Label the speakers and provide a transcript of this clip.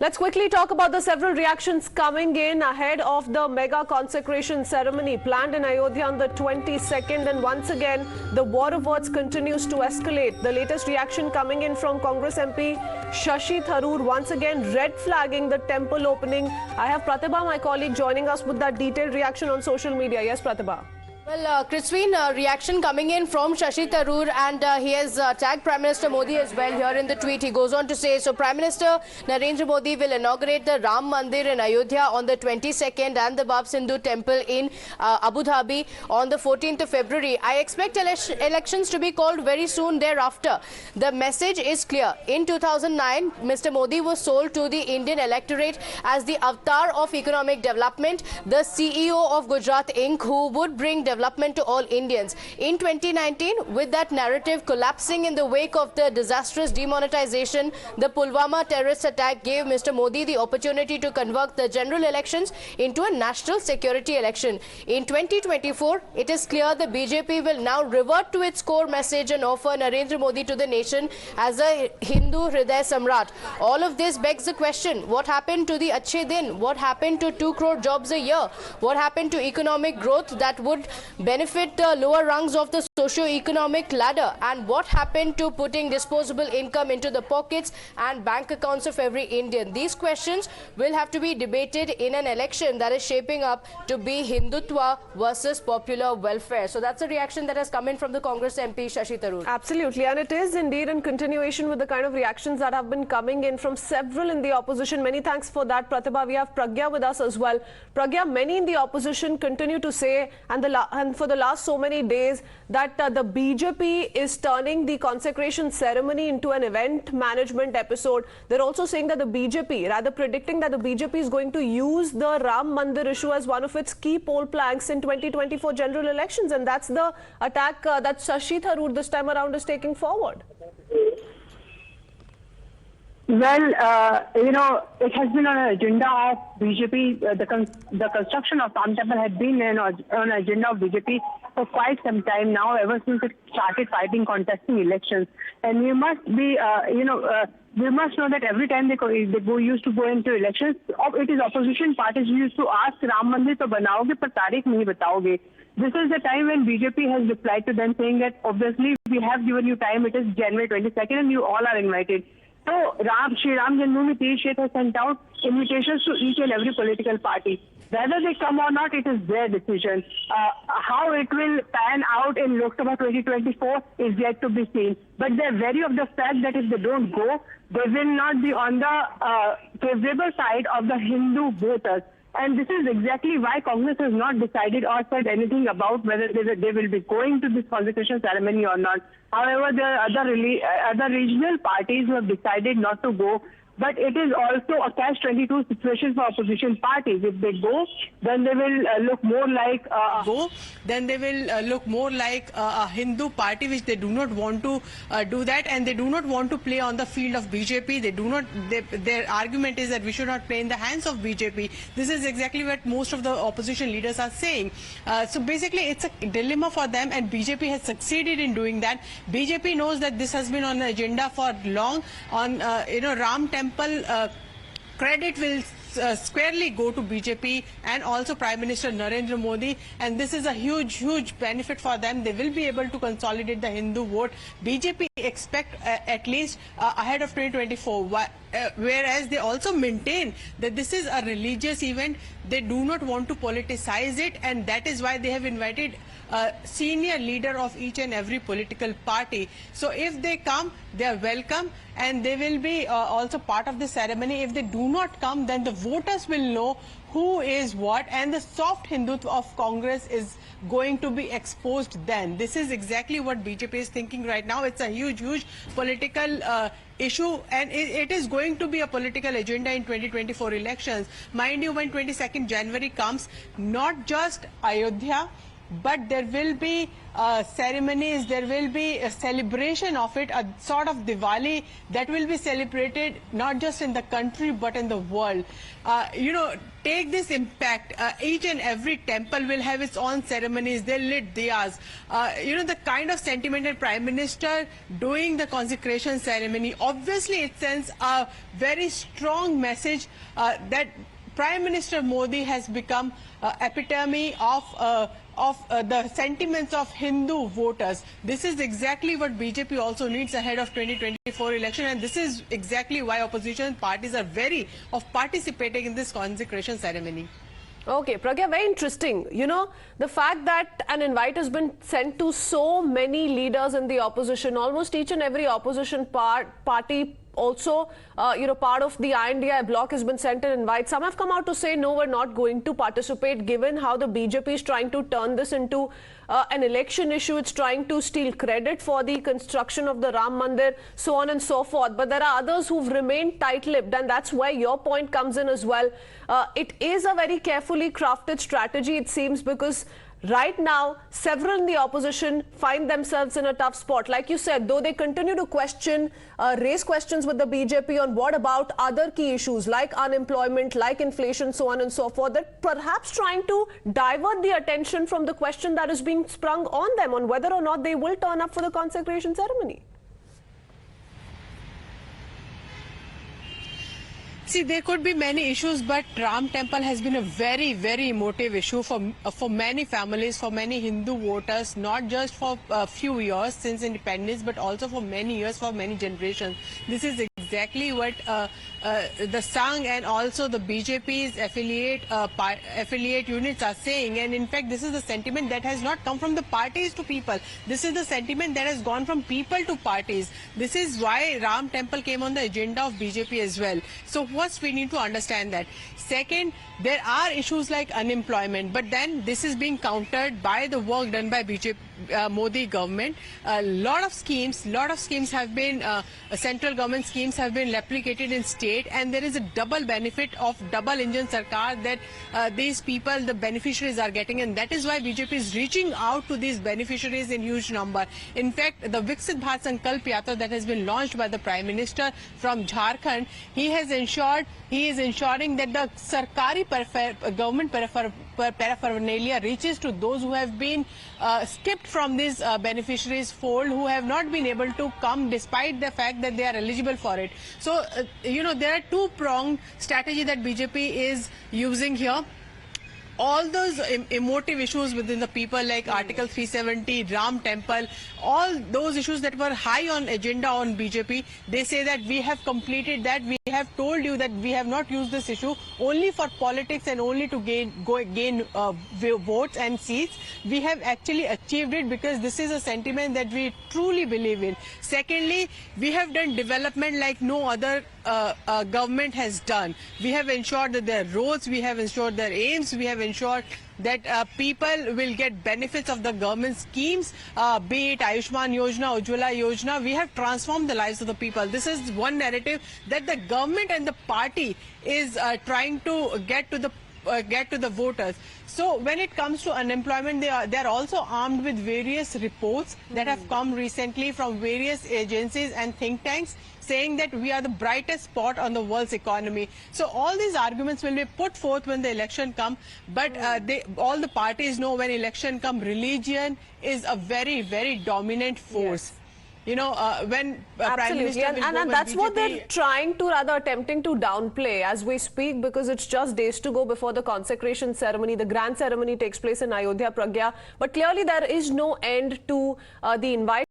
Speaker 1: Let's quickly talk about the several reactions coming in ahead of the mega consecration ceremony planned in Ayodhya on the 22nd. And once again, the war of words continues to escalate. The latest reaction coming in from Congress MP Shashi Tharoor, once again red flagging the temple opening. I have Pratibha, my colleague, joining us with that detailed reaction on social media. Yes, Pratibha.
Speaker 2: Well, Christine, reaction coming in from Shashi Tharoor, and he has tagged Prime Minister Modi as well here in the tweet. He goes on to say, so Prime Minister Narendra Modi will inaugurate the Ram Mandir in Ayodhya on the 22nd and the BAPS Hindu Temple in Abu Dhabi on the 14th of February. I expect elections to be called very soon thereafter. The message is clear. In 2009, Mr. Modi was sold to the Indian electorate as the avatar of economic development, the CEO of Gujarat Inc, who would bring development to all Indians. In 2019, with that narrative collapsing in the wake of the disastrous demonetisation, the Pulwama terrorist attack gave Mr. Modi the opportunity to convert the general elections into a national security election. In 2024, it is clear the BJP will now revert to its core message and offer Narendra Modi to the nation as a Hindu Hriday Samrat. All of this begs the question, what happened to the achhe din? What happened to 2 crore jobs a year? What happened to economic growth that would benefit the lower rungs of the socio-economic ladder? And what happened to putting disposable income into the pockets and bank accounts of every Indian? These questions will have to be debated in an election that is shaping up to be Hindutva versus popular welfare. So that's a reaction that has come in from the Congress MP Shashi Tharoor.
Speaker 1: Absolutely, and it is indeed in continuation with the kind of reactions that have been coming in from several in the opposition. Many thanks for that, Pratibha. We have Pragya with us as well. Pragya, many in the opposition continue to say, and for the last so many days, that the BJP is turning the consecration ceremony into an event management episode. They're also saying that the BJP, rather predicting that the BJP is going to use the Ram Mandir issue as one of its key poll planks in 2024 general elections. And that's the attack that Shashi Tharoor this time around is taking forward.
Speaker 3: Well, it has been on an agenda of BJP. The construction of Ram Temple had been on an agenda of BJP for quite some time now, ever since it started fighting contesting elections. And we must be, we must know that every time they used to go into elections, it is opposition parties who used to ask Ram Mandir to banaoge, par tarikh nahi bataoge. This is the time when BJP has replied to them saying that obviously we have given you time, it is January 22nd and you all are invited. So Shri Ram Janmabhoomi Tirth has sent out invitations to each and every political party. Whether they come or not, it is their decision. How it will pan out in Lok Sabha 2024 is yet to be seen. But they're wary of the fact that if they don't go, they will not be on the favorable side of the Hindu voters. And this is exactly why Congress has not decided or said anything about whether they will be going to this consecration ceremony or not. However, there are other regional parties who have decided not to go. But it is also a catch-22 situation for opposition parties. If they go, then they will look more like
Speaker 4: a Hindu party, which they do not want to do that, and they do not want to play on the field of BJP. They do not. Their argument is that we should not play in the hands of BJP. This is exactly what most of the opposition leaders are saying. So basically, it's a dilemma for them, and BJP has succeeded in doing that. BJP knows that this has been on the agenda for long. On Ram Temple. Credit will squarely go to BJP and also Prime Minister Narendra Modi, and this is a huge benefit for them. They will be able to consolidate the Hindu vote. BJP expect at least ahead of 2024, whereas they also maintain that this is a religious event. They do not want to politicize it, and that is why they have invited a senior leader of each and every political party. So if they come, they are welcome, and they will be also part of the ceremony. If they do not come, then the voters will know who is what, and the soft Hindutva of Congress is going to be exposed then. This is exactly what BJP is thinking right now. It's a huge political issue, and it is going to be a political agenda in 2024 elections. Mind you, when 22nd January comes, not just Ayodhya, but there will be ceremonies, there will be a celebration of it, a sort of Diwali that will be celebrated not just in the country but in the world. Take this impact. Each and every temple will have its own ceremonies. They lit diyas. The kind of sentiment that Prime Minister doing the consecration ceremony, obviously it sends a very strong message that Prime Minister Modi has become epitome of the sentiments of Hindu voters. This is exactly what BJP also needs ahead of 2024 election, and this is exactly why opposition parties are wary of participating in this consecration ceremony.
Speaker 1: Okay, Pragya, very interesting. The fact that an invite has been sent to so many leaders in the opposition, almost each and every opposition party also, part of the INDI bloc has been sent an invite. Some have come out to say, no, we're not going to participate, given how the BJP is trying to turn this into an election issue. It's trying to steal credit for the construction of the Ram Mandir, so on and so forth. But there are others who've remained tight-lipped, and that's where your point comes in as well. It is a very carefully crafted strategy, it seems, because right now, several in the opposition find themselves in a tough spot. Like you said, though they continue to raise questions with the BJP on what about other key issues like unemployment, like inflation, so on and so forth, that perhaps trying to divert the attention from the question that is being sprung on them on whether or not they will turn up for the consecration ceremony.
Speaker 4: See, there could be many issues, but Ram Temple has been a very, very emotive issue for many families, for many Hindu voters, not just for a few years since independence, but also for many years, for many generations. This is exactly what the Sangh and also the BJP's affiliate units are saying. And in fact, this is the sentiment that has not come from the parties to people. This is the sentiment that has gone from people to parties. This is why Ram Temple came on the agenda of BJP as well. So first, we need to understand that. Second, there are issues like unemployment, but then this is being countered by the work done by BJP Modi government. A lot of schemes have been, central government schemes have been replicated in state, and there is a double benefit of double engine sarkar that these people, the beneficiaries, are getting, and that is why BJP is reaching out to these beneficiaries in huge number. In fact, the Viksit Bharat Sankalp Yatra that has been launched by the Prime Minister from Jharkhand, he is ensuring that the sarkari government paraphernalia reaches to those who have been skipped from these beneficiaries' fold, who have not been able to come despite the fact that they are eligible for it. So, there are two-pronged strategy that BJP is using here. All those emotive issues within the people like Article 370, Ram Temple, all those issues that were high on agenda on BJP, they say that we have completed that. We have told you that we have not used this issue only for politics and only to gain votes and seats. We have actually achieved it because this is a sentiment that we truly believe in. Secondly, we have done development like no other government has done. We have ensured that there are roads, we have ensured there are aims, we have ensured that people will get benefits of the government schemes, be it Ayushman Yojana, Ujjwala Yojana. We have transformed the lives of the people. This is one narrative that the government and the party is trying to get to the voters. So when it comes to unemployment, they are also armed with various reports that have come recently from various agencies and think tanks, saying that we are the brightest spot on the world's economy. So all these arguments will be put forth when the election comes, but all the parties know when election comes, religion is a very, very dominant force. Yes. When Prime Minister
Speaker 1: and that's BJP, what they're trying to, rather attempting to downplay as we speak, because it's just days to go before the consecration ceremony. The grand ceremony takes place in Ayodhya, Pragya, but clearly there is no end to the invite.